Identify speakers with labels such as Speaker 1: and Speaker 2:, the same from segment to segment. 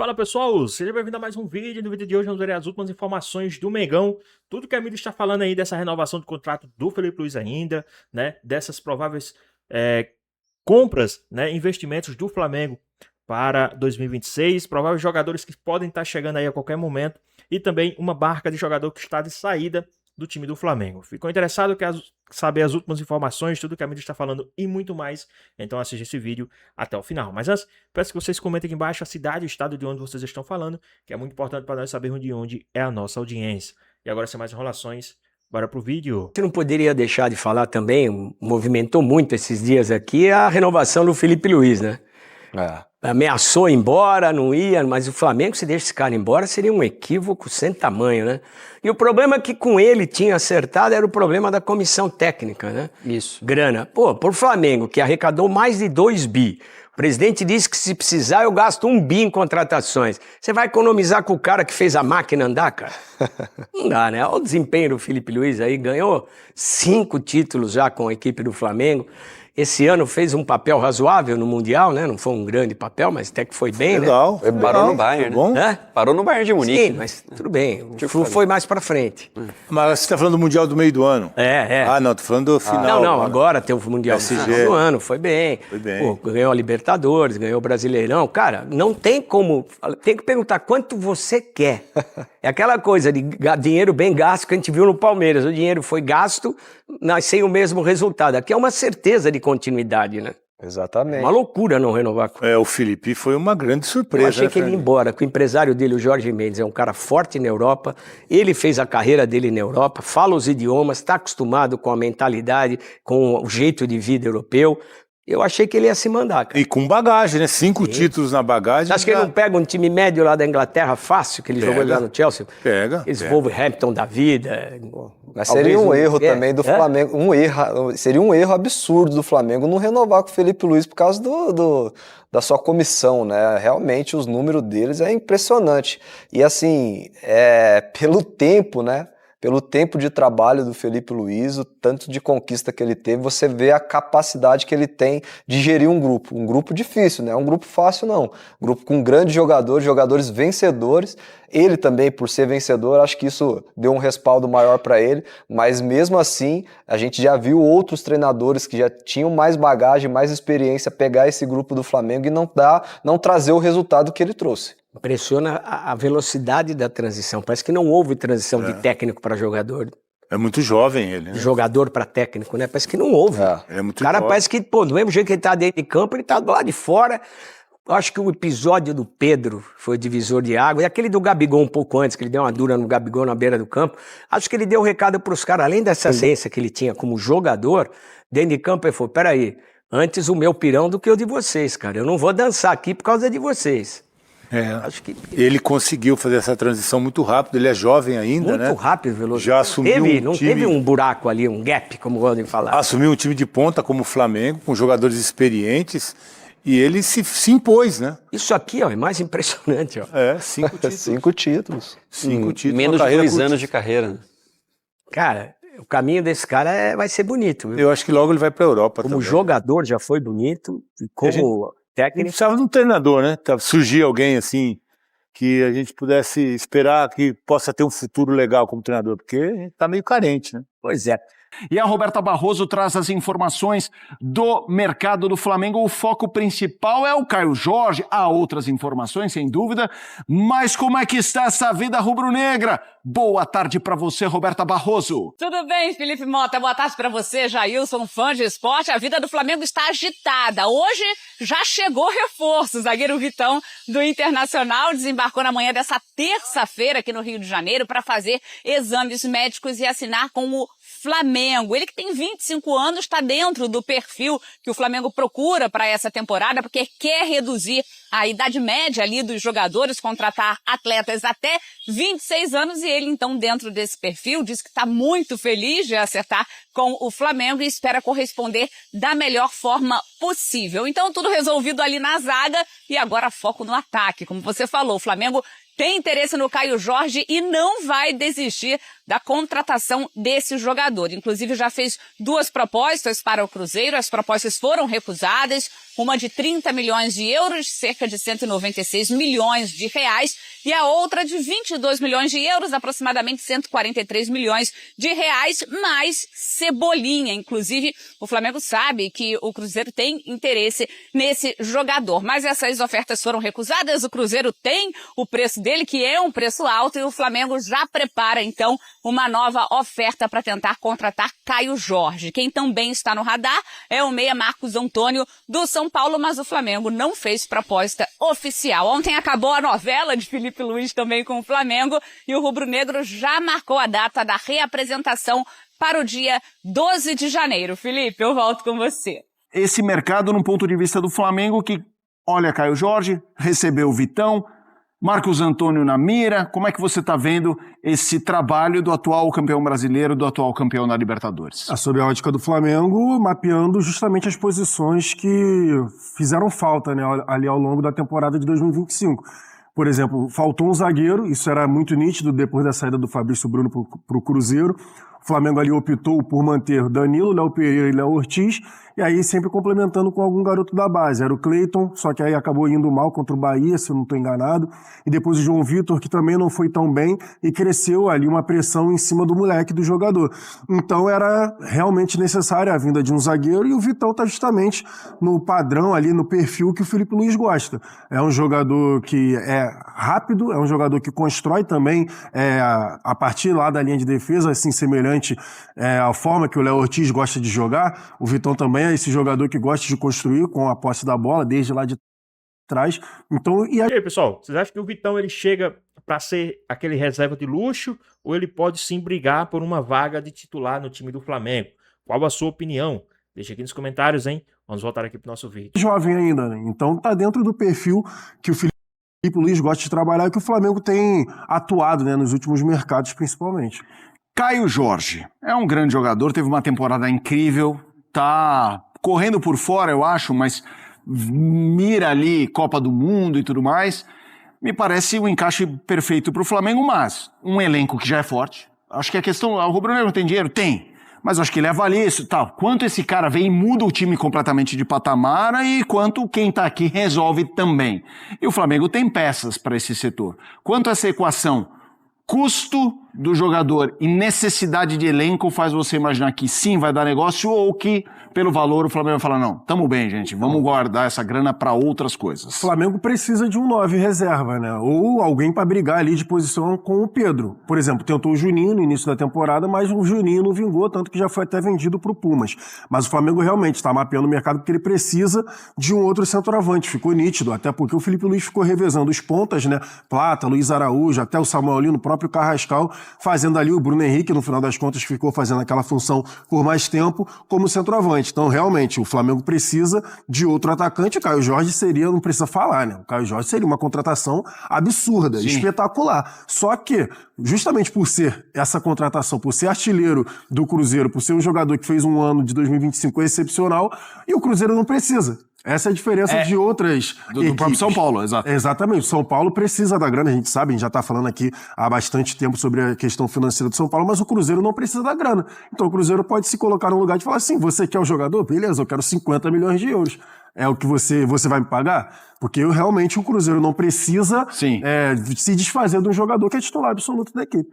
Speaker 1: Fala pessoal, seja bem-vindo a mais um vídeo. No vídeo de hoje vamos ver as últimas informações do Mengão. Tudo que a mídia está falando aí dessa renovação do contrato do Felipe Luiz ainda, né? Dessas prováveis compras, né? Investimentos do Flamengo para 2026. Prováveis jogadores que podem estar chegando aí a qualquer momento. E também uma barca de jogador que está de saída do time do Flamengo. Ficou interessado? Quer saber as últimas informações, tudo que a mídia está falando e muito mais? Então assista esse vídeo até o final. Mas antes, peço que vocês comentem aqui embaixo a cidade e o estado de onde vocês estão falando, que é muito importante para nós sabermos de onde é a nossa audiência. E agora, sem mais enrolações, bora pro vídeo.
Speaker 2: Você não poderia deixar de falar também, movimentou muito esses dias aqui, a renovação do Felipe Luiz, né? Ameaçou ir embora, não ia, mas o Flamengo, se deixa esse cara embora, seria um equívoco sem tamanho, né? E o problema que com ele tinha acertado era o problema da comissão técnica, né?
Speaker 3: Isso.
Speaker 2: Grana. Pô, por Flamengo, que arrecadou mais de 2 bi, o presidente disse que se precisar eu gasto 1 bi em contratações. Você vai economizar com o cara que fez a máquina andar, cara? Não dá, né? Olha o desempenho do Felipe Luiz aí, ganhou 5 títulos já com a equipe do Flamengo. Esse ano fez um papel razoável no Mundial, né? Não foi um grande papel, mas até que foi bem,
Speaker 4: legal,
Speaker 2: né?
Speaker 3: Parou no Bayern,
Speaker 4: bom.
Speaker 3: né? Parou no Bayern de Munique.
Speaker 2: Sim, mas tudo bem. O Flu foi mais pra frente.
Speaker 4: Mas você está falando do Mundial do meio do ano?
Speaker 2: É.
Speaker 4: Ah, não, tô falando do final.
Speaker 2: Não, agora tem o Mundial do ano, foi bem.
Speaker 4: Foi bem.
Speaker 2: Pô, ganhou a Libertadores, ganhou o Brasileirão. Cara, não tem como... Tem que perguntar quanto você quer. É aquela coisa de dinheiro bem gasto que a gente viu no Palmeiras. O dinheiro foi gasto, mas sem o mesmo resultado. Aqui é uma certeza de continuidade, né?
Speaker 3: Exatamente.
Speaker 2: Uma loucura não renovar com ele.
Speaker 4: O Felipe foi uma grande surpresa.
Speaker 2: Eu achei que ele ia embora, que o empresário dele, o Jorge Mendes, é um cara forte na Europa, ele fez a carreira dele na Europa, fala os idiomas, está acostumado com a mentalidade, com o jeito de vida europeu. Eu achei que ele ia se mandar, cara.
Speaker 4: E com bagagem, né? 5 títulos na bagagem.
Speaker 2: Você acha que ele não pega um time médio lá da Inglaterra fácil, que ele jogou lá no Chelsea?
Speaker 4: Pega.
Speaker 2: Esse Wolverhampton da vida.
Speaker 3: Mas seria um erro também do Flamengo. Seria um erro absurdo do Flamengo não renovar com o Felipe Luiz por causa da sua comissão, né? Realmente os números deles é impressionante. E assim, pelo tempo, né? Pelo tempo de trabalho do Felipe Luiz, o tanto de conquista que ele teve, você vê a capacidade que ele tem de gerir um grupo. Um grupo difícil, não é um grupo fácil, não. Um grupo com grandes jogadores, jogadores vencedores. Ele também, por ser vencedor, acho que isso deu um respaldo maior para ele. Mas mesmo assim, a gente já viu outros treinadores que já tinham mais bagagem, mais experiência, pegar esse grupo do Flamengo e não trazer o resultado que ele trouxe.
Speaker 2: Impressiona a velocidade da transição. Parece que não houve transição de técnico para jogador.
Speaker 4: É muito jovem ele, né?
Speaker 2: De jogador para técnico, né? Parece que não houve.
Speaker 4: Ele é muito
Speaker 2: O cara
Speaker 4: jovem.
Speaker 2: parece que, pô, do mesmo jeito que ele tá dentro de campo, ele tá do lado de fora. Eu acho que o episódio do Pedro foi o divisor de água. E aquele do Gabigol um pouco antes, que ele deu uma dura no Gabigol na beira do campo. Acho que ele deu um recado pros caras, além dessa ciência que ele tinha como jogador, dentro de campo ele falou, peraí, antes o meu pirão do que o de vocês, cara. Eu não vou dançar aqui por causa de vocês. Acho que
Speaker 4: Ele conseguiu fazer essa transição muito rápido, ele é jovem ainda, né?
Speaker 2: muito rápido, veloz.
Speaker 4: Já assumiu
Speaker 2: Não
Speaker 4: time...
Speaker 2: teve um buraco ali, um gap, como podem falar.
Speaker 4: Assumiu um time de ponta como o Flamengo, com jogadores experientes, e ele se impôs, né?
Speaker 2: Isso aqui, ó, é mais impressionante, ó.
Speaker 4: 5 títulos.
Speaker 3: 5 títulos.
Speaker 4: 5 títulos.
Speaker 3: Menos
Speaker 4: uma
Speaker 3: de
Speaker 4: carreira
Speaker 3: 2
Speaker 4: curta.
Speaker 3: anos de carreira.
Speaker 2: Cara, o caminho desse cara vai ser bonito, viu?
Speaker 4: Eu acho que logo ele vai para a Europa
Speaker 2: Como
Speaker 4: também.
Speaker 2: jogador já foi bonito, e como
Speaker 4: Ele
Speaker 2: técnico...
Speaker 4: precisava de um treinador, né? Surgir alguém assim, que a gente pudesse esperar que possa ter um futuro legal como treinador, porque a gente tá meio carente, né?
Speaker 2: Pois é.
Speaker 5: E a Roberta Barroso traz as informações do mercado do Flamengo. O foco principal é o Caio Jorge. Há outras informações, sem dúvida. Mas como é que está essa vida rubro-negra? Boa tarde para você, Roberta Barroso.
Speaker 6: Tudo bem, Felipe Mota? Boa tarde para você, Jailson, fã de esporte. A vida do Flamengo está agitada. Hoje já chegou reforço. O zagueiro Vitão do Internacional desembarcou na manhã dessa terça-feira aqui no Rio de Janeiro para fazer exames médicos e assinar com o Flamengo. Ele que tem 25 anos, está dentro do perfil que o Flamengo procura para essa temporada, porque quer reduzir a idade média ali dos jogadores, contratar atletas até 26 anos, e ele então dentro desse perfil diz que está muito feliz de acertar com o Flamengo e espera corresponder da melhor forma possível. Então tudo resolvido ali na zaga e agora foco no ataque. Como você falou, o Flamengo tem interesse no Caio Jorge e não vai desistir da contratação desse jogador. Inclusive, já fez 2 propostas para o Cruzeiro. As propostas foram recusadas. Uma de 30 milhões de euros, cerca de 196 milhões de reais, e a outra de 22 milhões de euros, aproximadamente 143 milhões de reais, mais cebolinha. Inclusive, o Flamengo sabe que o Cruzeiro tem interesse nesse jogador. Mas essas ofertas foram recusadas. O Cruzeiro tem o preço dele, que é um preço alto, e o Flamengo já prepara, então, uma nova oferta para tentar contratar Caio Jorge. Quem também está no radar é o meia Marcos Antônio do São Paulo, mas o Flamengo não fez proposta oficial. Ontem acabou a novela de Felipe Luiz também com o Flamengo e o rubro-negro já marcou a data da reapresentação para o dia 12 de janeiro. Felipe, eu volto com você.
Speaker 5: Esse mercado, num ponto de vista do Flamengo, que olha Caio Jorge, recebeu o Vitão, Marcos Antônio na mira, como é que você está vendo esse trabalho do atual campeão brasileiro, do atual campeão da Libertadores?
Speaker 7: Sob a ótica do Flamengo, mapeando justamente as posições que fizeram falta, né, ali ao longo da temporada de 2025. Por exemplo, faltou um zagueiro, isso era muito nítido depois da saída do Fabrício Bruno para o Cruzeiro. O Flamengo ali optou por manter Danilo, Léo Pereira e Léo Ortiz, e aí sempre complementando com algum garoto da base. Era o Cleiton, só que aí acabou indo mal contra o Bahia, se eu não estou enganado. E depois o João Vitor, que também não foi tão bem, e cresceu ali uma pressão em cima do moleque, do jogador. Então era realmente necessária a vinda de um zagueiro, e o Vitão está justamente no padrão ali, no perfil que o Felipe Luiz gosta. É um jogador que é rápido, é um jogador que constrói também a partir lá da linha de defesa, assim, semelhante à forma que o Léo Ortiz gosta de jogar. O Vitão também é esse jogador que gosta de construir com a posse da bola, desde lá de trás. Então,
Speaker 1: E aí, pessoal, vocês acham que o Vitão ele chega para ser aquele reserva de luxo ou ele pode sim brigar por uma vaga de titular no time do Flamengo? Qual a sua opinião? Deixa aqui nos comentários, hein? Vamos voltar aqui pro nosso vídeo.
Speaker 7: jovem ainda, né? Então tá dentro do perfil que o Felipe Luiz gosta de trabalhar e que o Flamengo tem atuado, né, nos últimos mercados, principalmente.
Speaker 5: Caio Jorge é um grande jogador, teve uma temporada incrível, tá correndo por fora, eu acho, mas mira ali Copa do Mundo e tudo mais. Me parece um encaixe perfeito para o Flamengo, mas um elenco que já é forte. Acho que a questão, o rubro-negro tem dinheiro? Tem. Mas acho que ele avalia isso, tal. Quanto esse cara vem e muda o time completamente de patamar e quanto quem tá aqui resolve também. E o Flamengo tem peças para esse setor. Quanto a essa equação custo do jogador e necessidade de elenco faz você imaginar que sim, vai dar negócio ou que, pelo valor, o Flamengo vai falar, não, tamo bem, gente, vamos guardar essa grana para outras coisas.
Speaker 7: O Flamengo precisa de um 9 reserva, né? Ou alguém para brigar ali de posição com o Pedro. Por exemplo, tentou o Juninho no início da temporada, mas o Juninho não vingou, tanto que já foi até vendido pro Pumas. Mas o Flamengo realmente está mapeando o mercado porque ele precisa de um outro centroavante. Ficou nítido, até porque o Felipe Luiz ficou revezando os pontas, né? Plata, Luiz Araújo, até o Samuel Lino, o próprio Carrascal, fazendo ali o Bruno Henrique, no final das contas, ficou fazendo aquela função por mais tempo como centroavante. Então, realmente, o Flamengo precisa de outro atacante. O Caio Jorge seria, não precisa falar, né? O Caio Jorge seria uma contratação absurda, sim, espetacular. Só que, justamente por ser essa contratação, por ser artilheiro do Cruzeiro, por ser um jogador que fez um ano de 2025 excepcional, e o Cruzeiro não precisa. Essa é a diferença de outras
Speaker 5: do próprio São Paulo, exato.
Speaker 7: Exatamente. O São Paulo precisa da grana, a gente sabe, a gente já está falando aqui há bastante tempo sobre a questão financeira do São Paulo, mas o Cruzeiro não precisa da grana. Então o Cruzeiro pode se colocar no lugar de falar assim, você quer o jogador? Beleza, eu quero 50 milhões de euros. É o que você vai me pagar? Porque realmente o Cruzeiro não precisa se desfazer de um jogador que é titular absoluto da equipe.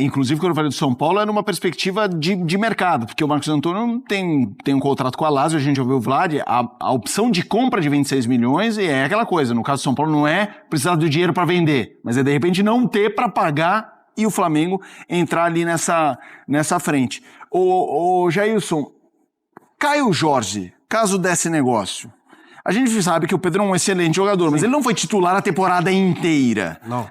Speaker 5: Inclusive, quando eu falei do São Paulo, é numa perspectiva de mercado, porque o Marcos Antônio tem um contrato com a Lazio, a gente ouviu o Vlad, a opção de compra de 26 milhões e é aquela coisa, no caso do São Paulo não é precisar do dinheiro para vender, mas é de repente não ter para pagar e o Flamengo entrar ali nessa frente. Ô Jailson, Caio Jorge, caso desse negócio, a gente sabe que o Pedro é um excelente jogador, mas ele não foi titular a temporada inteira.
Speaker 7: Não.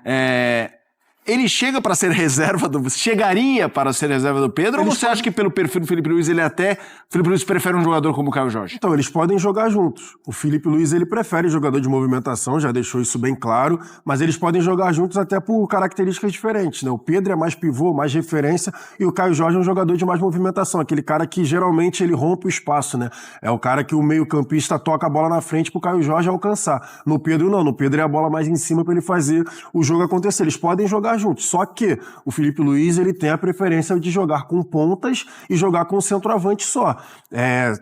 Speaker 5: ele chega para ser reserva chegaria para ser reserva do Pedro, ou você acha que pelo perfil do Felipe Luiz, Felipe Luiz prefere um jogador como o Caio Jorge?
Speaker 7: Então, eles podem jogar juntos. O Felipe Luiz, ele prefere jogador de movimentação, já deixou isso bem claro, mas eles podem jogar juntos até por características diferentes, né? O Pedro é mais pivô, mais referência, e o Caio Jorge é um jogador de mais movimentação, aquele cara que geralmente ele rompe o espaço, né? É o cara que o meio-campista toca a bola na frente pro Caio Jorge alcançar. No Pedro, não. No Pedro é a bola mais em cima para ele fazer o jogo acontecer. Eles podem jogar juntos, só que o Felipe Luiz, ele tem a preferência de jogar com pontas e jogar com centroavante só.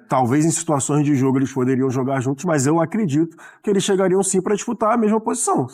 Speaker 7: Talvez em situações de jogo eles poderiam jogar juntos, mas eu acredito que eles chegariam sim para disputar a mesma posição.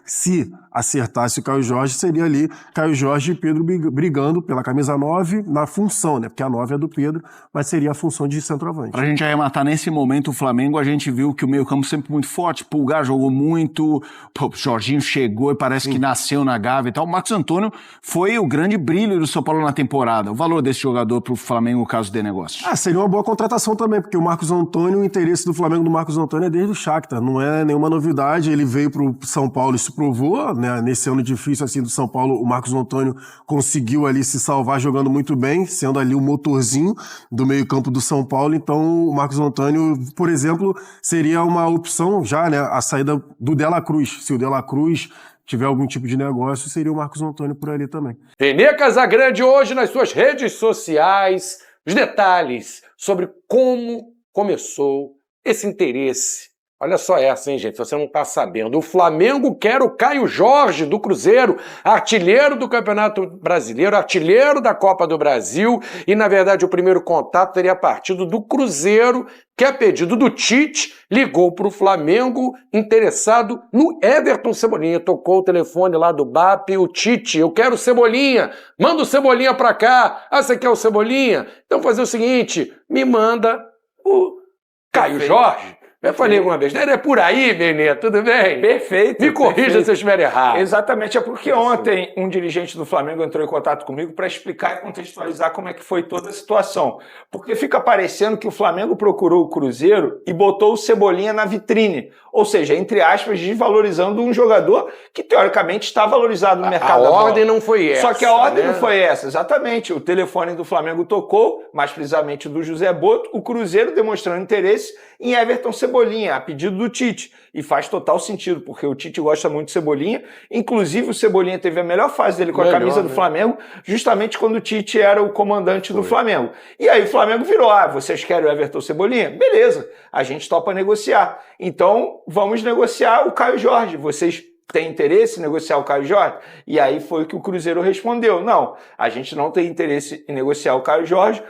Speaker 7: Se acertasse o Caio Jorge, seria ali Caio Jorge e Pedro brigando pela camisa 9 na função, né? Porque a 9 é do Pedro, mas seria a função de centroavante.
Speaker 5: Pra gente arrematar nesse momento o Flamengo, a gente viu que o meio-campo sempre muito forte, Pulgar jogou muito, o Jorginho chegou e parece que nasceu na Gávea e tal. O Marcos Antônio foi o grande brilho do São Paulo na temporada. O valor desse jogador pro Flamengo, caso dê negócio?
Speaker 7: Seria uma boa contratação também, porque o Marcos Antônio, o interesse do Flamengo do Marcos Antônio é desde o Shakhtar, não é nenhuma novidade, ele veio pro São Paulo e se provou, né, nesse ano difícil assim do São Paulo, o Marcos Antônio conseguiu ali se salvar jogando muito bem, sendo ali o motorzinho do meio-campo do São Paulo, então o Marcos Antônio, por exemplo, seria uma opção já, né, a saída do De La Cruz, se o De La Cruz tiver algum tipo de negócio, seria o Marcos Antônio por ali também.
Speaker 8: Renê Casagrande hoje nas suas redes sociais, os detalhes sobre como começou esse interesse. Olha só essa, hein, gente, se você não está sabendo. O Flamengo quer o Caio Jorge do Cruzeiro, artilheiro do Campeonato Brasileiro, artilheiro da Copa do Brasil, e na verdade o primeiro contato teria partido do Cruzeiro, que a pedido do Tite, ligou para o Flamengo interessado no Everton Cebolinha. Tocou o telefone lá do BAP, o Tite, eu quero o Cebolinha, manda o Cebolinha para cá. Você quer o Cebolinha? Então fazer o seguinte, me manda o Caio Jorge. Eu falei alguma vez, é por aí, Benê, tudo bem?
Speaker 9: Perfeito.
Speaker 8: Me corrija se eu estiver errado.
Speaker 9: Exatamente, é porque ontem um dirigente do Flamengo entrou em contato comigo para explicar e contextualizar como é que foi toda a situação. Porque fica parecendo que o Flamengo procurou o Cruzeiro e botou o Cebolinha na vitrine. Ou seja, entre aspas, desvalorizando um jogador que teoricamente está valorizado no mercado da bola.
Speaker 8: A ordem não foi essa.
Speaker 9: Só que a ordem não foi essa, exatamente. O telefone do Flamengo tocou, mais precisamente do José Boto, o Cruzeiro demonstrando interesse em Everton Cebolinha, a pedido do Tite. E faz total sentido, porque o Tite gosta muito de Cebolinha. Inclusive, o Cebolinha teve a melhor fase dele com a camisa do Flamengo, justamente quando o Tite era o comandante do Flamengo. E aí o Flamengo virou, vocês querem o Everton Cebolinha? Beleza, a gente topa negociar. Então, vamos negociar o Caio Jorge. Vocês têm interesse em negociar o Caio Jorge? E aí foi o que o Cruzeiro respondeu. Não, a gente não tem interesse em negociar o Caio Jorge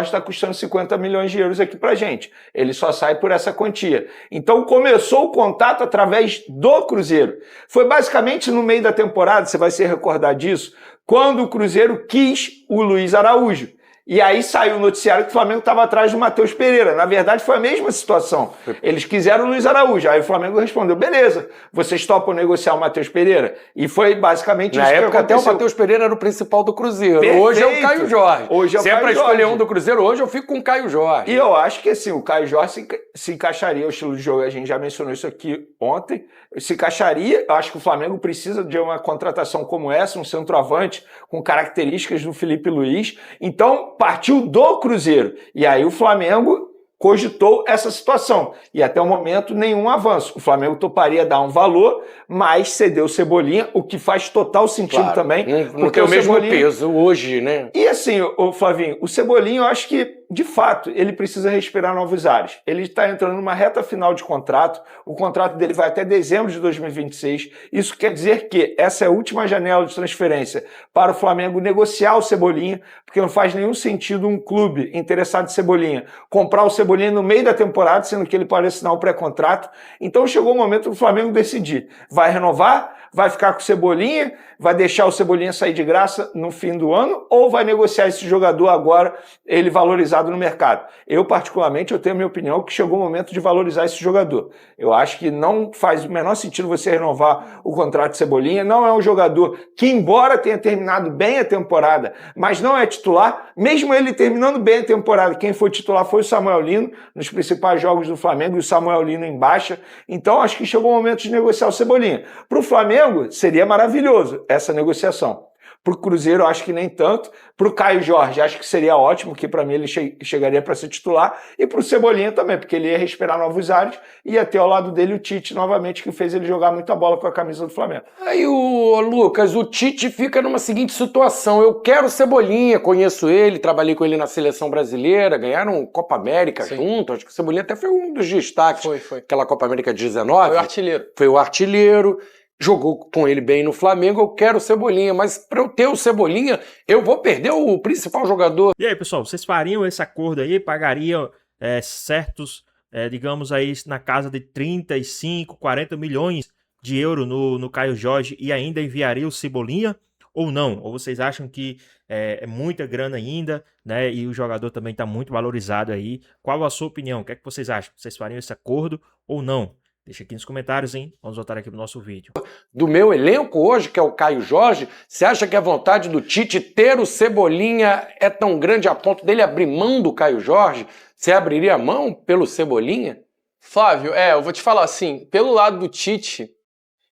Speaker 9: está custando 50 milhões de euros aqui pra gente. Ele só sai por essa quantia. Então começou o contato através do Cruzeiro. Foi basicamente no meio da temporada, você vai se recordar disso, quando o Cruzeiro quis o Luiz Araújo. E aí saiu o noticiário que o Flamengo estava atrás do Matheus Pereira. Na verdade, foi a mesma situação. Eles quiseram o Luiz Araújo. Aí o Flamengo respondeu, beleza, vocês topam negociar o Matheus Pereira? E foi basicamente isso que aconteceu.
Speaker 8: Até o Matheus Pereira era o principal do Cruzeiro.
Speaker 9: Perfeito.
Speaker 8: Hoje é o Caio Jorge.
Speaker 9: Hoje é o
Speaker 8: Se
Speaker 9: Caio
Speaker 8: é para
Speaker 9: Jorge.
Speaker 8: escolher um do Cruzeiro, hoje eu fico com o Caio Jorge.
Speaker 9: E eu acho que assim, o Caio Jorge se encaixaria, o estilo de jogo, a gente já mencionou isso aqui ontem, se encaixaria, eu acho que o Flamengo precisa de uma contratação como essa, um centroavante com características do Felipe Luiz. Então, partiu do Cruzeiro. E aí o Flamengo cogitou essa situação. E até o momento, nenhum avanço. O Flamengo toparia dar um valor, mas cedeu o Cebolinha, o que faz total sentido também.
Speaker 8: Não tem o mesmo peso hoje, né?
Speaker 9: E assim, o Flavinho, o Cebolinha, eu acho que, de fato, ele precisa respirar novos ares. Ele está entrando numa reta final de contrato. O contrato dele vai até dezembro de 2026. Isso quer dizer que essa é a última janela de transferência para o Flamengo negociar o Cebolinha, porque não faz nenhum sentido um clube interessado em Cebolinha comprar o Cebolinha no meio da temporada, sendo que ele pode assinar um pré-contrato. Então chegou o momento do Flamengo decidir. Vai renovar? Vai ficar com o Cebolinha? Vai deixar o Cebolinha sair de graça no fim do ano? Ou vai negociar esse jogador agora, ele valorizado no mercado? Eu, particularmente, eu tenho a minha opinião que chegou o momento de valorizar esse jogador. Eu acho que não faz o menor sentido você renovar o contrato de Cebolinha. Não é um jogador que, embora tenha terminado bem a temporada, mas não é titular. Mesmo ele terminando bem a temporada, quem foi titular foi o Samuel Lino, nos principais jogos do Flamengo, e o Samuel Lino em baixa. Então, acho que chegou o momento de negociar o Cebolinha. Para o Flamengo, Flamengo, seria maravilhoso essa negociação. Para o Cruzeiro, acho que nem tanto. Para o Caio Jorge, acho que seria ótimo, que para mim ele chegaria para ser titular. E para o Cebolinha também, porque ele ia respirar novos ares e ia ter ao lado dele o Tite novamente, que fez ele jogar muita bola com a camisa do Flamengo.
Speaker 8: Aí, Lucas, o Tite fica numa seguinte situação. Eu quero o Cebolinha, conheço ele, trabalhei com ele na seleção brasileira, ganharam Copa América junto. Acho que o Cebolinha até foi um dos destaques.
Speaker 10: Foi.
Speaker 8: Aquela Copa América 19.
Speaker 10: Foi o artilheiro.
Speaker 8: Foi o artilheiro. Jogou com ele bem no Flamengo, eu quero o Cebolinha, mas para eu ter o Cebolinha, eu vou perder o principal jogador.
Speaker 1: E aí, pessoal, vocês fariam esse acordo aí? Pagariam certos, digamos aí, na casa de 35, 40 milhões de euros no Caio Jorge e ainda enviaria o Cebolinha ou não? Ou vocês acham que é muita grana ainda, né? E o jogador também está muito valorizado aí. Qual a sua opinião? O que é que vocês acham? Vocês fariam esse acordo ou não? Deixa aqui nos comentários, hein? Vamos voltar aqui pro nosso vídeo.
Speaker 8: Do meu elenco hoje, que é o Caio Jorge, você acha que a vontade do Tite ter o Cebolinha é tão grande a ponto dele abrir mão do Caio Jorge? Você abriria a mão pelo Cebolinha?
Speaker 10: Flávio, eu vou te falar assim, pelo lado do Tite,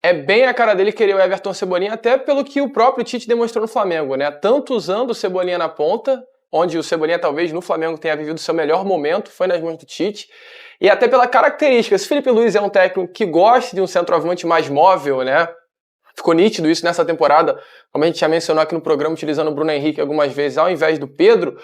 Speaker 10: é bem a cara dele querer o Everton Cebolinha, até pelo que o próprio Tite demonstrou no Flamengo, né? Tanto usando o Cebolinha na ponta, onde o Cebolinha talvez no Flamengo tenha vivido seu melhor momento, foi nas mãos do Tite, e até pela característica. Se o Felipe Luiz é um técnico que gosta de um centroavante mais móvel, né? Ficou nítido isso nessa temporada, como a gente já mencionou aqui no programa, utilizando o Bruno Henrique algumas vezes ao invés do Pedro.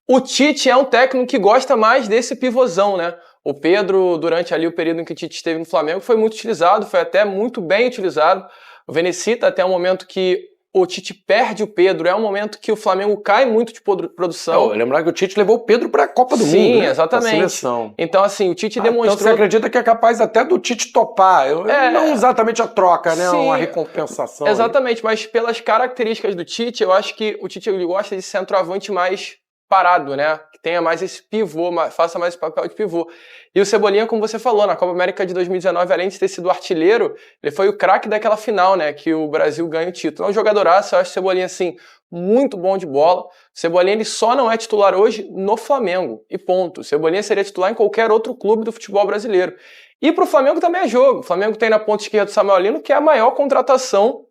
Speaker 10: O Tite é um técnico que gosta mais desse pivôzão, né? O Pedro, durante ali o período em que o Tite esteve no Flamengo, foi muito utilizado, foi até muito bem utilizado. O Venecita, até o momento que o Tite perde o Pedro, é um momento que o Flamengo cai muito de produção.
Speaker 8: Lembrar que o Tite levou o Pedro para a Copa do Mundo,
Speaker 10: Sim,
Speaker 8: né?
Speaker 10: exatamente.
Speaker 8: Seleção.
Speaker 10: Então, assim, o Tite demonstrou...
Speaker 8: Então você acredita que é capaz até do Tite topar? Não exatamente a troca, né?
Speaker 10: Sim,
Speaker 8: uma recompensação.
Speaker 10: Exatamente, mas pelas características do Tite, eu acho que o Tite gosta de centroavante mais parado, né? Que tenha mais esse pivô, faça mais esse papel de pivô. E o Cebolinha, como você falou, na Copa América de 2019, além de ter sido artilheiro, ele foi o craque daquela final, né? Que o Brasil ganha o título. É um jogadoraço, eu acho o Cebolinha, assim, muito bom de bola. O Cebolinha, ele só não é titular hoje no Flamengo, e ponto. O Cebolinha seria titular em qualquer outro clube do futebol brasileiro. E pro Flamengo também é jogo. O Flamengo tem na ponta esquerda o Samuel Lino, que é a maior contratação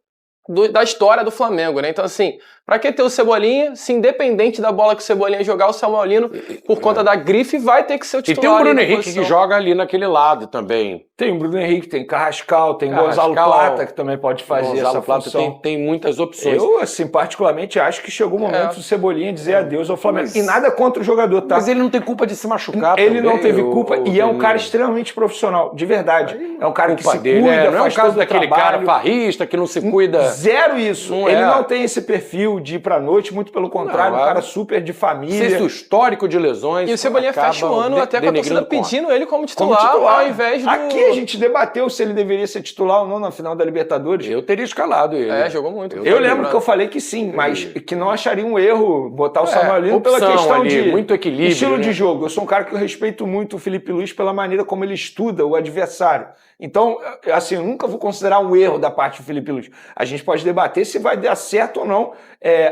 Speaker 10: da história do Flamengo, né? Então, assim, pra que ter o Cebolinha, se independente da bola que o Cebolinha jogar, o Samuel Lino, por conta da grife, vai ter que ser o titular.
Speaker 8: E tem o Bruno Henrique que joga ali naquele lado também.
Speaker 9: Tem o Bruno Henrique, tem Carrascal, tem Gonzalo Plata, que também pode fazer essa função.
Speaker 8: Tem muitas opções.
Speaker 9: Eu, assim, particularmente, acho que chegou o momento do Cebolinha dizer adeus ao Flamengo. E nada contra o jogador, tá?
Speaker 8: Mas ele não tem culpa de se machucar
Speaker 9: Ele
Speaker 8: também,
Speaker 9: não teve culpa e é um cara extremamente profissional, de verdade. É um cara que se
Speaker 8: dele,
Speaker 9: cuida,
Speaker 8: não é um caso daquele cara farrista que não se cuida.
Speaker 9: Zero isso. Ele não tem esse perfil de ir pra noite, muito pelo contrário, um cara super de família.
Speaker 8: Senso histórico de lesões.
Speaker 10: E o Cebolinha fecha o ano até com a torcida pedindo ele como titular, ao invés do...
Speaker 9: Aqui a gente debateu se ele deveria ser titular ou não na final da Libertadores.
Speaker 8: Eu teria escalado ele.
Speaker 10: Jogou muito.
Speaker 9: Eu lembro que eu falei que sim, mas que não acharia um erro botar o Samuel Lino pela questão
Speaker 8: ali,
Speaker 9: de
Speaker 8: muito equilíbrio,
Speaker 9: estilo de jogo. Eu sou um cara que eu respeito muito o Felipe Luiz pela maneira como ele estuda o adversário. Então, assim, eu nunca vou considerar um erro da parte do Felipe Luiz. A gente pode debater se vai dar certo ou não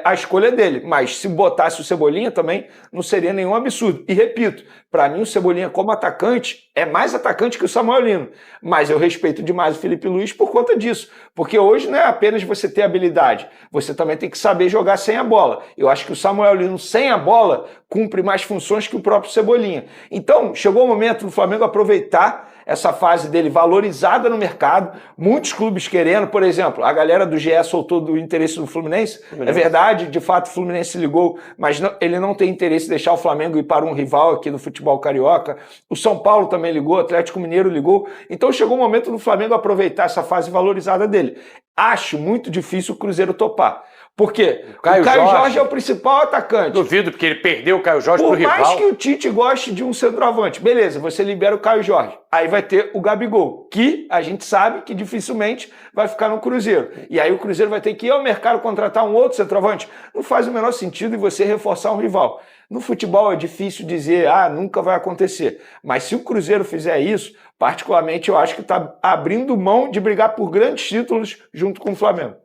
Speaker 9: a escolha dele. Mas se botasse o Cebolinha também, não seria nenhum absurdo. E repito, para mim o Cebolinha como atacante é mais atacante que o Samuel Lino. Mas eu respeito demais o Felipe Luiz por conta disso. Porque hoje não é apenas você ter habilidade, você também tem que saber jogar sem a bola. Eu acho que o Samuel Lino sem a bola cumpre mais funções que o próprio Cebolinha. Então, chegou o momento do Flamengo aproveitar essa fase dele valorizada no mercado, muitos clubes querendo, por exemplo, a galera do GE soltou do interesse do Fluminense, é verdade, de fato o Fluminense ligou, mas ele não tem interesse em deixar o Flamengo ir para um rival aqui do futebol carioca, o São Paulo também ligou, o Atlético Mineiro ligou, então chegou o momento do Flamengo aproveitar essa fase valorizada dele. Acho muito difícil o Cruzeiro topar. Por quê? O Caio Jorge é o principal atacante.
Speaker 8: Duvido, porque ele perdeu o Caio Jorge pro rival.
Speaker 9: Por mais que o Tite goste de um centroavante, beleza, você libera o Caio Jorge. Aí vai ter o Gabigol, que a gente sabe que dificilmente vai ficar no Cruzeiro. E aí o Cruzeiro vai ter que ir ao mercado contratar um outro centroavante. Não faz o menor sentido em você reforçar um rival. No futebol é difícil dizer, nunca vai acontecer. Mas se o Cruzeiro fizer isso, particularmente eu acho que está abrindo mão de brigar por grandes títulos junto com o Flamengo.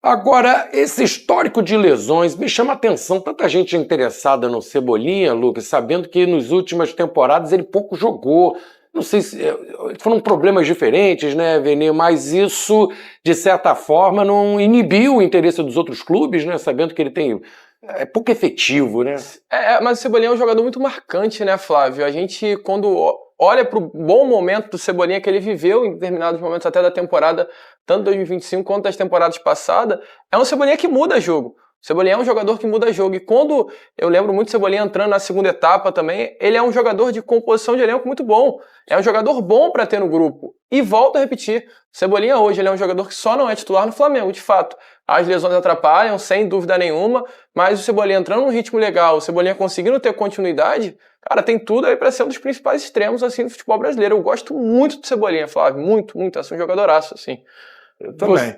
Speaker 8: Agora, esse histórico de lesões me chama a atenção. Tanta gente interessada no Cebolinha, Lucas, sabendo que nas últimas temporadas ele pouco jogou. Não sei se foram problemas diferentes, né, Vene? Mas isso, de certa forma, não inibiu o interesse dos outros clubes, né? Sabendo que ele tem... É pouco efetivo, né?
Speaker 10: Mas o Cebolinha é um jogador muito marcante, né, Flávio? A gente, quando olha para o bom momento do Cebolinha que ele viveu em determinados momentos até da temporada, tanto 2025 quanto das temporadas passadas, é um Cebolinha que muda jogo. O Cebolinha é um jogador que muda jogo. E quando eu lembro muito do Cebolinha entrando na segunda etapa também, ele é um jogador de composição de elenco muito bom. É um jogador bom para ter no grupo. E volto a repetir, o Cebolinha hoje ele é um jogador que só não é titular no Flamengo, de fato. As lesões atrapalham, sem dúvida nenhuma, mas o Cebolinha entrando num ritmo legal, o Cebolinha conseguindo ter continuidade, cara, tem tudo aí para ser um dos principais extremos assim, do futebol brasileiro. Eu gosto muito do Cebolinha, Flávio, muito, muito. É um jogadoraço, assim.
Speaker 9: Eu também.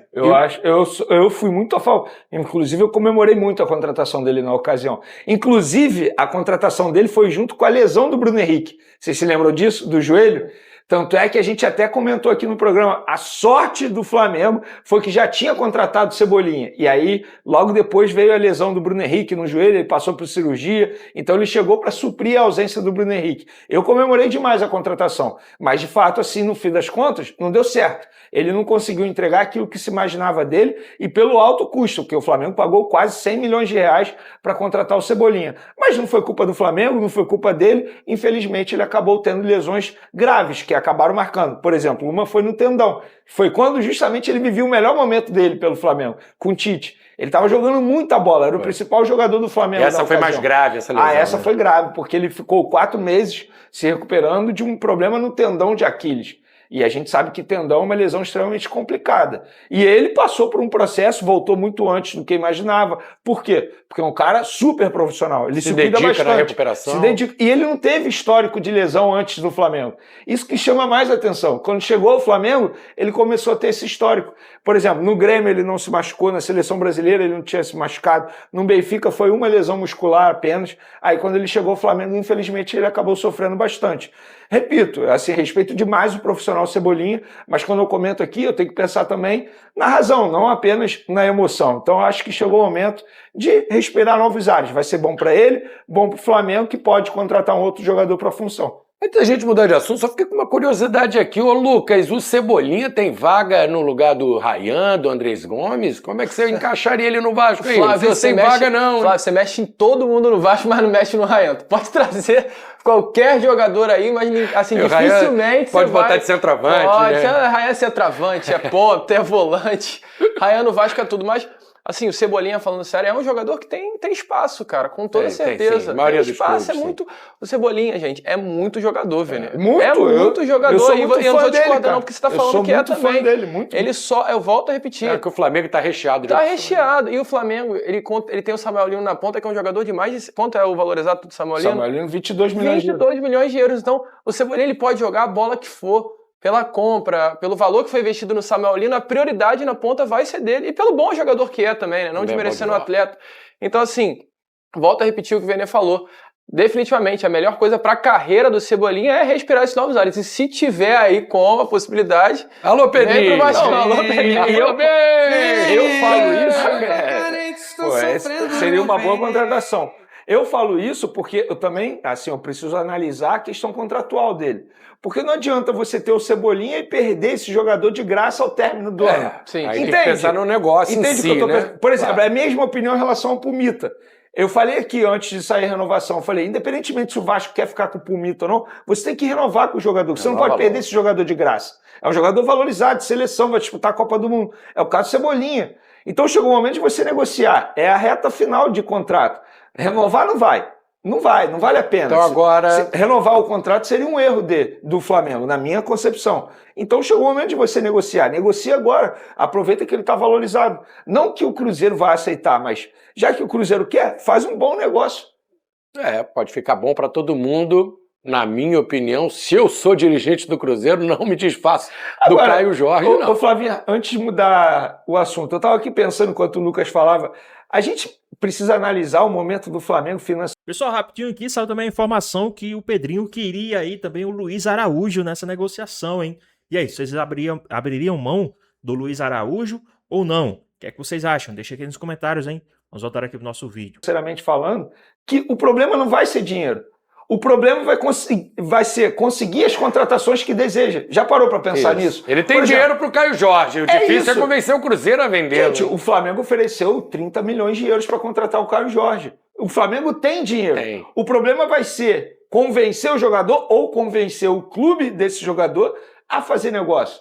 Speaker 9: Eu fui muito a favor. Inclusive, eu comemorei muito a contratação dele na ocasião. Inclusive, a contratação dele foi junto com a lesão do Bruno Henrique. Vocês se lembram disso? Do joelho? Tanto é que a gente até comentou aqui no programa, a sorte do Flamengo foi que já tinha contratado o Cebolinha. E aí, logo depois veio a lesão do Bruno Henrique no joelho, ele passou por cirurgia, então ele chegou para suprir a ausência do Bruno Henrique. Eu comemorei demais a contratação, mas de fato, assim, no fim das contas, não deu certo. Ele não conseguiu entregar aquilo que se imaginava dele e pelo alto custo, porque o Flamengo pagou quase 100 milhões de reais para contratar o Cebolinha. Mas não foi culpa do Flamengo, não foi culpa dele. Infelizmente, ele acabou tendo lesões graves, que acabaram marcando. Por exemplo, uma foi no tendão. Foi quando justamente ele vivia o melhor momento dele pelo Flamengo, com o Tite. Ele estava jogando muita bola, era o principal jogador do Flamengo.
Speaker 8: E essa foi mais grave, essa lesão.
Speaker 9: Essa foi grave, porque ele ficou 4 meses se recuperando de um problema no tendão de Aquiles. E a gente sabe que tendão é uma lesão extremamente complicada. E ele passou por um processo, voltou muito antes do que imaginava. Por quê? Porque é um cara super profissional. Ele se cuida
Speaker 8: dedica
Speaker 9: bastante.
Speaker 8: na recuperação.
Speaker 9: Se dedica. E ele não teve histórico de lesão antes do Flamengo. Isso que chama mais atenção. Quando chegou ao Flamengo, ele começou a ter esse histórico. Por exemplo, no Grêmio ele não se machucou, na seleção brasileira ele não tinha se machucado. No Benfica foi uma lesão muscular apenas. Aí quando ele chegou ao Flamengo, infelizmente ele acabou sofrendo bastante. Repito, assim, respeito demais o profissional Cebolinha, mas quando eu comento aqui, eu tenho que pensar também na razão, não apenas na emoção. Então, acho que chegou o momento de respirar novos ares. Vai ser bom para ele, bom para o Flamengo, que pode contratar um outro jogador para a função.
Speaker 8: Antes da gente mudar de assunto, só fiquei com uma curiosidade aqui. Ô, Lucas, o Cebolinha tem vaga no lugar do Ryan, do Andrés Gomes? Como é que você encaixaria ele no Vasco aí?
Speaker 10: Flávio,
Speaker 8: Você tem vaga não.
Speaker 10: Flávio, você mexe em todo mundo no Vasco, mas não mexe no Ryan. Tu pode trazer qualquer jogador aí, mas assim, dificilmente
Speaker 8: pode botar de centroavante,
Speaker 10: pode,
Speaker 8: né?
Speaker 10: Ryan é centroavante, é ponta, é volante. Ryan no Vasco é tudo, mas... Assim, o Cebolinha, falando sério, é um jogador que tem espaço, cara, com toda certeza.
Speaker 8: Tem
Speaker 10: espaço,
Speaker 8: clubes,
Speaker 10: muito... O Cebolinha, gente, é muito jogador, Vene.
Speaker 9: Muito,
Speaker 10: é muito jogador.
Speaker 9: Eu sou muito
Speaker 10: e eu não
Speaker 9: fã
Speaker 10: tô
Speaker 9: dele,
Speaker 10: discordando,
Speaker 9: cara.
Speaker 10: não, porque você tá
Speaker 9: Eu
Speaker 10: falando
Speaker 9: sou
Speaker 10: que é
Speaker 9: muito
Speaker 10: também.
Speaker 9: fã dele, muito.
Speaker 10: Ele só... Eu volto a repetir.
Speaker 8: É que o Flamengo tá recheado.
Speaker 10: Tá recheado. E o Flamengo, ele tem o Samuel Lino na ponta, que é um jogador de mais de... Quanto é o valor exato do Samuel Lino?
Speaker 9: Samuel Lino, 22 milhões de euros.
Speaker 10: 22 milhões de euros. Então, o Cebolinha, ele pode jogar a bola que for. Pela compra, pelo valor que foi investido no Samuel Lino, a prioridade na ponta vai ser dele. E pelo bom jogador que é também, né? Não desmerecendo o atleta. Então, assim, volto a repetir o que o Vene falou. Definitivamente, a melhor coisa para a carreira do Cebolinha é respirar esses novos ares. E se tiver aí como a possibilidade...
Speaker 8: Alô, Pedrinho!
Speaker 10: Vem pro Vasco. Alô, Pedrinho!
Speaker 9: Eu falo isso, seria uma boa contratação. Eu falo isso porque eu também, assim, eu preciso analisar a questão contratual dele. Porque não adianta você ter o Cebolinha e perder esse jogador de graça ao término do ano.
Speaker 10: Sim.
Speaker 8: Aí tem que pensar no negócio em si, né?
Speaker 9: Por exemplo, é a mesma opinião em relação ao Pumita. Eu falei aqui, antes de sair a renovação, eu falei, independentemente se o Vasco quer ficar com o Pumita ou não, você tem que renovar com o jogador. Você não pode perder esse jogador de graça. É um jogador valorizado, de seleção, vai disputar a Copa do Mundo. É o caso do Cebolinha. Então chegou o momento de você negociar. É a reta final de contrato. Renovar não vai. Não vale a pena.
Speaker 8: Então agora...
Speaker 9: Renovar o contrato seria um erro do Flamengo, na minha concepção. Então chegou o momento de você negociar. Negocia agora, aproveita que ele está valorizado. Não que o Cruzeiro vá aceitar, mas já que o Cruzeiro quer, faz um bom negócio.
Speaker 8: Pode ficar bom para todo mundo. Na minha opinião, se eu sou dirigente do Cruzeiro, não me desfaço do Caio Jorge, não.
Speaker 9: Ô Flavinha, antes de mudar o assunto, eu estava aqui pensando enquanto o Lucas falava, a gente precisa analisar o momento do Flamengo financeiro.
Speaker 1: Pessoal, rapidinho aqui, saiu também a informação que o Pedrinho queria aí também o Luiz Araújo nessa negociação, hein? E aí, vocês abririam mão do Luiz Araújo ou não? O que é que vocês acham? Deixa aqui nos comentários, hein? Vamos voltar aqui pro nosso vídeo.
Speaker 9: Sinceramente falando, que o problema não vai ser dinheiro. O problema vai ser conseguir as contratações que deseja. Já parou para pensar nisso?
Speaker 8: Ele tem dinheiro para o Caio Jorge. O difícil é convencer o Cruzeiro a vender.
Speaker 9: Gente, o Flamengo ofereceu 30 milhões de euros para contratar o Caio Jorge. O Flamengo tem dinheiro.
Speaker 8: Tem.
Speaker 9: O problema vai ser convencer o jogador ou convencer o clube desse jogador a fazer negócio.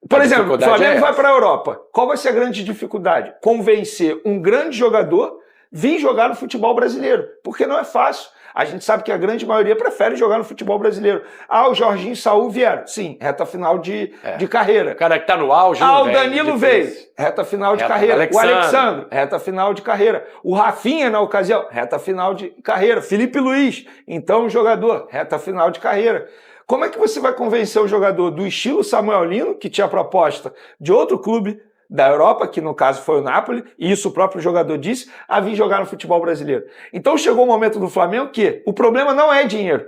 Speaker 9: Por exemplo, o Flamengo vai para a Europa. Qual vai ser a grande dificuldade? Convencer um grande jogador vir jogar no futebol brasileiro. Porque não é fácil. A gente sabe que a grande maioria prefere jogar no futebol brasileiro. O Jorginho e o Saúl vieram. Sim, reta final de carreira.
Speaker 8: O cara que tá no auge.
Speaker 9: O Danilo veio. Reta final de carreira. O Alexandre, reta final de carreira. O Rafinha, na ocasião, reta final de carreira. Felipe Luiz, então jogador, reta final de carreira. Como é que você vai convencer o jogador do estilo Samuel Lino, que tinha proposta de outro clube da Europa, que no caso foi o Napoli, e isso o próprio jogador disse, a vir jogar no futebol brasileiro? Então chegou o momento do Flamengo que o problema não é dinheiro.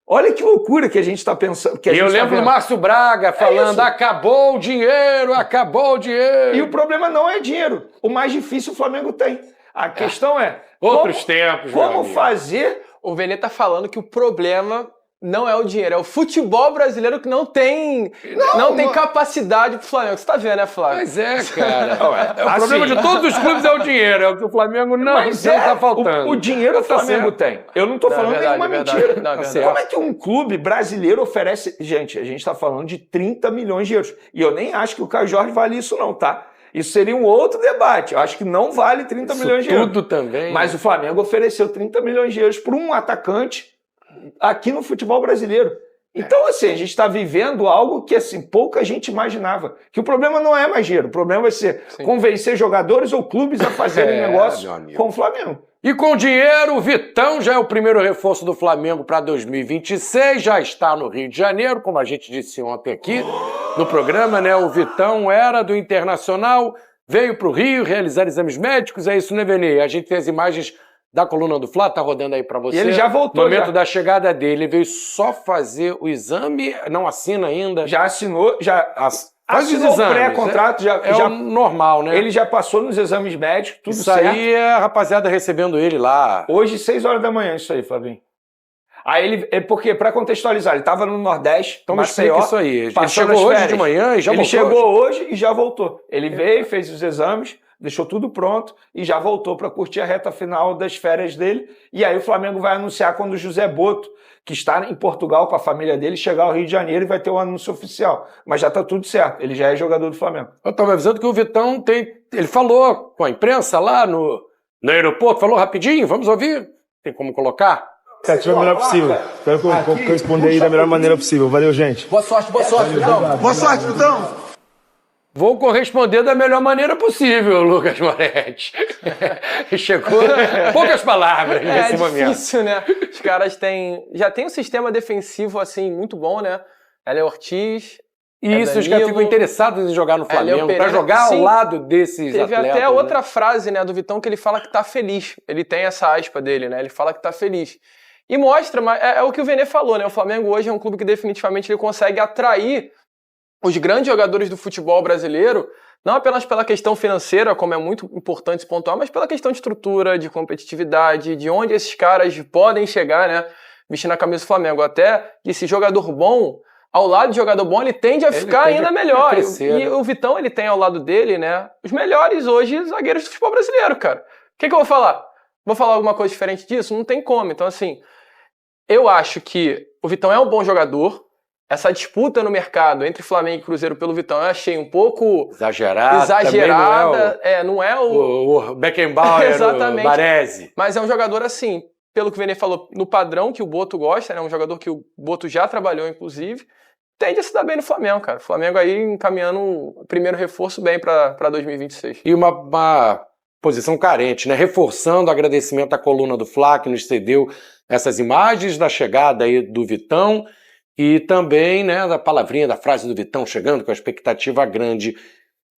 Speaker 9: Olha que loucura que a gente está pensando.
Speaker 8: Eu lembro do Márcio Braga falando, acabou o dinheiro, acabou o dinheiro.
Speaker 9: E o problema não é dinheiro. O mais difícil o Flamengo tem. A questão é...
Speaker 8: Outros tempos,
Speaker 9: como fazer...
Speaker 10: O Vene tá falando que o problema... não é o dinheiro, é o futebol brasileiro que não tem capacidade pro Flamengo. Você tá vendo, né, Flávio?
Speaker 8: Mas cara. O problema de todos os clubes é o dinheiro, é o que o Flamengo não tá faltando.
Speaker 9: O dinheiro o Flamengo tem. Eu não tô falando nenhuma mentira. Como é que um clube brasileiro oferece... Gente, a gente tá falando de 30 milhões de euros. E eu nem acho que o Caio Jorge vale isso não, tá? Isso seria um outro debate. Eu acho que não vale 30 milhões de euros.
Speaker 8: Tudo também.
Speaker 9: Mas o Flamengo ofereceu 30 milhões de euros por um atacante aqui no futebol brasileiro. Então, assim, a gente está vivendo algo que, assim, pouca gente imaginava. Que o problema não é mais dinheiro, o problema vai ser convencer jogadores ou clubes a fazerem negócio com o Flamengo.
Speaker 8: E com dinheiro, o Vitão já é o primeiro reforço do Flamengo para 2026, já está no Rio de Janeiro, como a gente disse ontem aqui no programa, né? O Vitão era do Internacional, veio para o Rio realizar exames médicos, é isso, né, Vene? A gente tem as imagens da coluna do Flá, tá rodando aí pra você.
Speaker 9: E ele já voltou.
Speaker 8: No momento da chegada dele, ele veio só fazer o exame, não assina ainda.
Speaker 9: Já assinou,
Speaker 8: faz os exames.
Speaker 9: Pré-contrato,
Speaker 8: o normal, né?
Speaker 9: Ele já passou nos exames médicos, tudo certo.
Speaker 8: Isso aí é a rapaziada recebendo ele lá.
Speaker 9: Hoje, 6 horas da manhã, isso aí, Flavinho. Aí porque, pra contextualizar, ele tava no Nordeste,
Speaker 8: então Maceió, isso aí. Ele chegou hoje de manhã e já voltou.
Speaker 9: Ele chegou hoje e já voltou. Ele veio, fez os exames, deixou tudo pronto e já voltou para curtir a reta final das férias dele. E aí o Flamengo vai anunciar quando o José Boto, que está em Portugal com a família dele, chegar ao Rio de Janeiro e vai ter o anúncio oficial. Mas já está tudo certo, ele já é jogador do Flamengo.
Speaker 8: Eu estava avisando que o Vitão ele falou com a imprensa lá no aeroporto, falou rapidinho, vamos ouvir? Tem como colocar?
Speaker 11: Expectativa melhor possível. Espero corresponder aí da melhor maneira possível. Valeu, gente.
Speaker 12: Boa sorte, Vitão.
Speaker 11: Boa sorte, Vitão.
Speaker 8: Vou corresponder da melhor maneira possível, Lucas Moretti. Chegou poucas palavras nesse momento.
Speaker 10: É difícil, né? Os caras já tem um sistema defensivo, assim, muito bom, né? Ela é Ortiz.
Speaker 8: Isso, os caras ficam interessados em jogar no Flamengo, para jogar ao lado desses atletas.
Speaker 10: Teve até outra frase, né, do Vitão, que ele fala que tá feliz. Ele tem essa aspa dele, né? Ele fala que tá feliz. E mostra, mas é o que o Vene falou, né? O Flamengo hoje é um clube que definitivamente ele consegue atrair os grandes jogadores do futebol brasileiro, não apenas pela questão financeira, como é muito importante pontuar, mas pela questão de estrutura, de competitividade, de onde esses caras podem chegar, né? Vestindo a camisa do Flamengo. Até esse jogador bom, ao lado de jogador bom, ele tende a ficar ainda melhor. E o Vitão, ele tem ao lado dele, né? Os melhores hoje zagueiros do futebol brasileiro, cara. O que eu vou falar? Vou falar alguma coisa diferente disso? Não tem como. Então, assim, eu acho que o Vitão é um bom jogador. Essa disputa no mercado entre Flamengo e Cruzeiro pelo Vitão eu achei um pouco exagerada. Não é
Speaker 8: o Beckenbauer,
Speaker 10: exatamente.
Speaker 8: O Baresi.
Speaker 10: Mas é um jogador assim, pelo que o Vene falou, no padrão que o Boto gosta, né? Um jogador que o Boto já trabalhou, inclusive, tende a se dar bem no Flamengo, cara. O Flamengo aí encaminhando o primeiro reforço bem para 2026.
Speaker 8: E uma posição carente, né? Reforçando o agradecimento à coluna do Fla, que nos cedeu essas imagens da chegada aí do Vitão. E também, né, da palavrinha, da frase do Vitão chegando com a expectativa grande.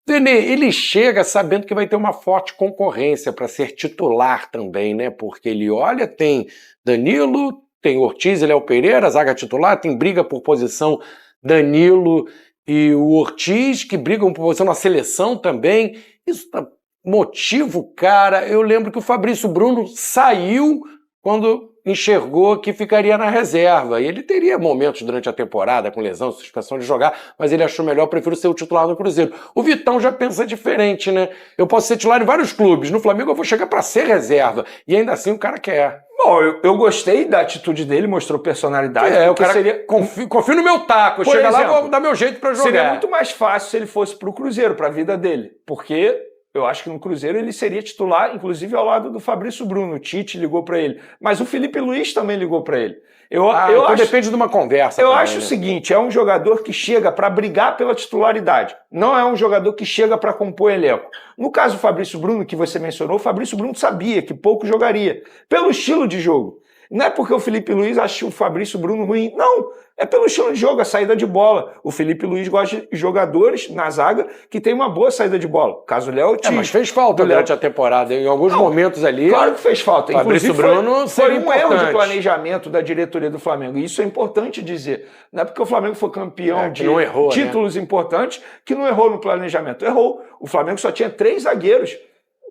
Speaker 8: Ele chega sabendo que vai ter uma forte concorrência para ser titular também, né? Porque ele olha, tem Danilo, tem Ortiz, ele é o Pereira, zaga titular, tem briga por posição Danilo e o Ortiz, que brigam por posição na seleção também. Isso dá motivo, cara. Eu lembro que o Fabrício Bruno saiu quando enxergou que ficaria na reserva. E ele teria momentos durante a temporada, com lesão, suspensão de jogar, mas ele achou melhor, prefiro ser o titular do Cruzeiro. O Vitão já pensa diferente, né? Eu posso ser titular em vários clubes. No Flamengo eu vou chegar para ser reserva. E ainda assim o cara quer.
Speaker 9: Bom, eu gostei da atitude dele, mostrou personalidade.
Speaker 8: O cara confio no meu taco. Chega lá, vou dar meu jeito para jogar.
Speaker 9: Seria muito mais fácil se ele fosse pro Cruzeiro, pra vida dele. Porque eu acho que no Cruzeiro ele seria titular, inclusive ao lado do Fabrício Bruno. O Tite ligou pra ele. Mas o Felipe Luiz também ligou pra ele.
Speaker 8: Então depende de uma conversa.
Speaker 9: Eu
Speaker 8: também,
Speaker 9: acho
Speaker 8: né?
Speaker 9: o seguinte, é um jogador que chega para brigar pela titularidade. Não é um jogador que chega para compor elenco. No caso do Fabrício Bruno, que você mencionou, o Fabrício Bruno sabia que pouco jogaria. Pelo estilo de jogo. Não é porque o Felipe Luiz acha o Fabrício Bruno ruim. Não, é pelo estilo de jogo, a saída de bola. O Felipe Luiz gosta de jogadores na zaga que tem uma boa saída de bola. Caso o Léo
Speaker 8: mas fez falta durante a temporada. Em alguns momentos ali...
Speaker 9: Claro que fez falta.
Speaker 8: Fabrício Bruno
Speaker 9: foi um erro de planejamento da diretoria do Flamengo. E isso é importante dizer. Não é porque o Flamengo foi campeão de títulos importantes que não errou no planejamento. Errou. O Flamengo só tinha 3 zagueiros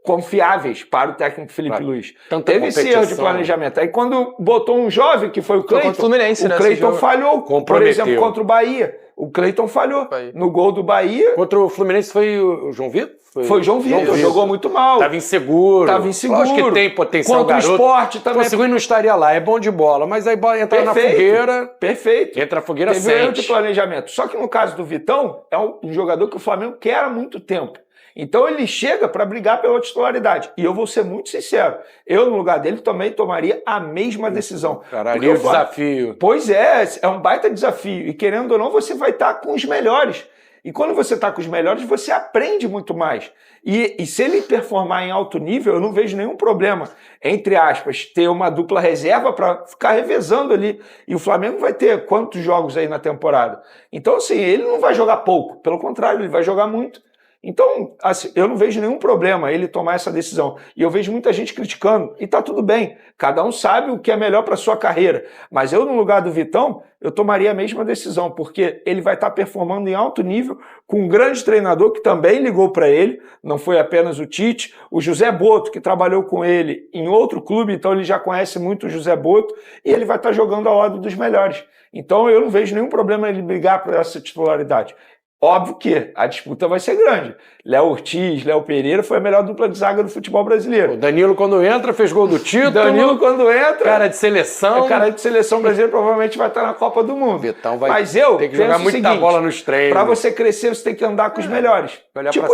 Speaker 9: confiáveis para o técnico Felipe Luiz. Teve esse erro de planejamento. Aí quando botou um jovem, que foi o Cleiton, o Cleiton falhou. Por exemplo, contra o Bahia. O Cleiton falhou. No gol do Bahia.
Speaker 8: Contra o Fluminense foi o João Vitor?
Speaker 9: Foi o João Vitor, jogou muito mal.
Speaker 8: Tava inseguro. Acho que tem potencial
Speaker 9: contra
Speaker 8: garoto.
Speaker 9: O Sport também.
Speaker 8: Conseguiu e não estaria lá. É bom de bola. Mas aí entra na fogueira.
Speaker 9: Perfeito.
Speaker 8: Entra na fogueira
Speaker 9: Teve um erro de planejamento. Só que no caso do Vitão, é um jogador que o Flamengo quer há muito tempo. Então ele chega para brigar pela titularidade. E eu vou ser muito sincero. Eu, no lugar dele, também tomaria a mesma decisão.
Speaker 8: Caralho, o desafio.
Speaker 9: Pois é um baita desafio. E querendo ou não, você vai estar com os melhores. E quando você está com os melhores, você aprende muito mais. E se ele performar em alto nível, eu não vejo nenhum problema, entre aspas, ter uma dupla reserva para ficar revezando ali. E o Flamengo vai ter quantos jogos aí na temporada? Então, assim, ele não vai jogar pouco. Pelo contrário, ele vai jogar muito. Então, assim, eu não vejo nenhum problema ele tomar essa decisão. E eu vejo muita gente criticando. E tá tudo bem. Cada um sabe o que é melhor para sua carreira. Mas eu, no lugar do Vitão, eu tomaria a mesma decisão, porque ele vai estar performando em alto nível com um grande treinador que também ligou para ele. Não foi apenas o Tite. O José Boto, que trabalhou com ele em outro clube, então ele já conhece muito o José Boto. E ele vai estar jogando ao lado dos melhores. Então eu não vejo nenhum problema ele brigar por essa titularidade. Óbvio que a disputa vai ser grande. Léo Ortiz, Léo Pereira foi a melhor dupla de zaga do futebol brasileiro.
Speaker 8: O Danilo, quando entra, fez gol do título.
Speaker 9: Danilo, quando entra...
Speaker 8: Cara de seleção.
Speaker 9: Cara de seleção brasileira provavelmente vai estar na Copa do Mundo.
Speaker 8: Vitão vai
Speaker 9: Mas eu
Speaker 8: ter que jogar muita bola nos treinos.
Speaker 9: Para você crescer, você tem que andar com os melhores. Tipo,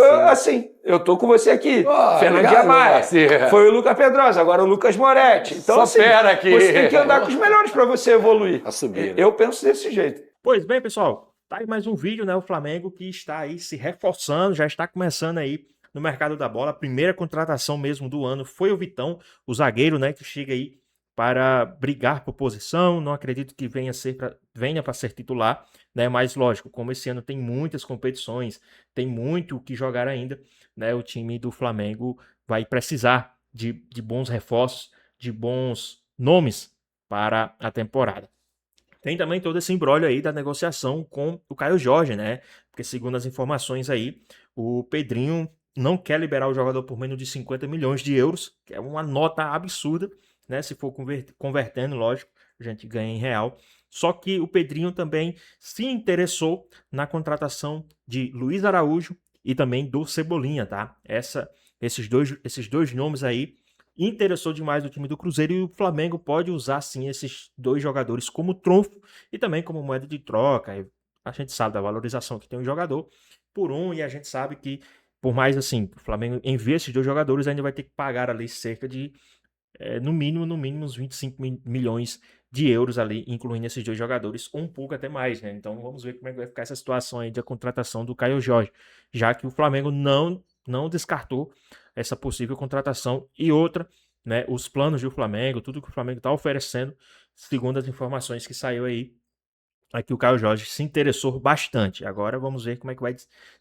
Speaker 9: eu tô com você aqui. Fernandinho Maia. Foi o Lucas Pedrosa, agora o Lucas Moretti. Então, assim, você tem que andar com os melhores para você evoluir. Eu penso desse jeito.
Speaker 1: Pois bem, pessoal. Tá aí mais um vídeo, né? O Flamengo que está aí se reforçando, já está começando aí no mercado da bola. A primeira contratação mesmo do ano foi o Vitão, o zagueiro, né? Que chega aí para brigar por posição. Não acredito que venha para ser titular, né? Mas lógico, como esse ano tem muitas competições, tem muito o que jogar ainda, né? O time do Flamengo vai precisar de bons reforços, de bons nomes para a temporada. Tem também todo esse imbróglio aí da negociação com o Caio Jorge, né? Porque segundo as informações aí, o Pedrinho não quer liberar o jogador por menos de 50 milhões de euros, que é uma nota absurda, né? Se for convertendo, lógico, a gente ganha em real. Só que o Pedrinho também se interessou na contratação de Luiz Araújo e também do Cebolinha, tá? Esses dois nomes aí interessou demais o time do Cruzeiro e o Flamengo pode usar sim esses dois jogadores como trunfo e também como moeda de troca. A gente sabe da valorização que tem um jogador por um e a gente sabe que por mais assim, o Flamengo envia esses dois jogadores ainda vai ter que pagar ali cerca de no mínimo uns 25 milhões de euros ali, incluindo esses dois jogadores, ou um pouco até mais, né? Então vamos ver como é que vai ficar essa situação aí de contratação do Caio Jorge, já que o Flamengo não descartou essa possível contratação. E outra, né, os planos do Flamengo, tudo que o Flamengo está oferecendo, segundo as informações que saiu aí, aqui o Caio Jorge se interessou bastante. Agora vamos ver como é que vai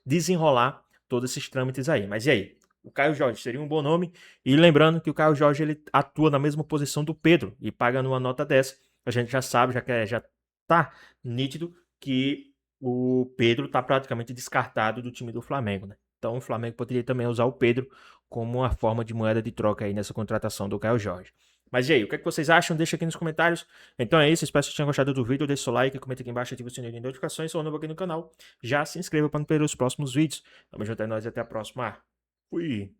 Speaker 1: desenrolar todos esses trâmites aí. Mas e aí? O Caio Jorge seria um bom nome. E lembrando que o Caio Jorge ele atua na mesma posição do Pedro. E pagando uma nota dessa, a gente já sabe, já tá nítido que o Pedro está praticamente descartado do time do Flamengo, né? Então o Flamengo poderia também usar o Pedro como uma forma de moeda de troca aí nessa contratação do Caio Jorge. Mas e aí, o que é que vocês acham? Deixa aqui nos comentários. Então é isso, espero que vocês tenham gostado do vídeo. Deixa o seu like, comenta aqui embaixo, ativa o sininho de notificações. Se for novo aqui no canal, já se inscreva para não perder os próximos vídeos. Tamo junto, é nóis e até a próxima. Fui!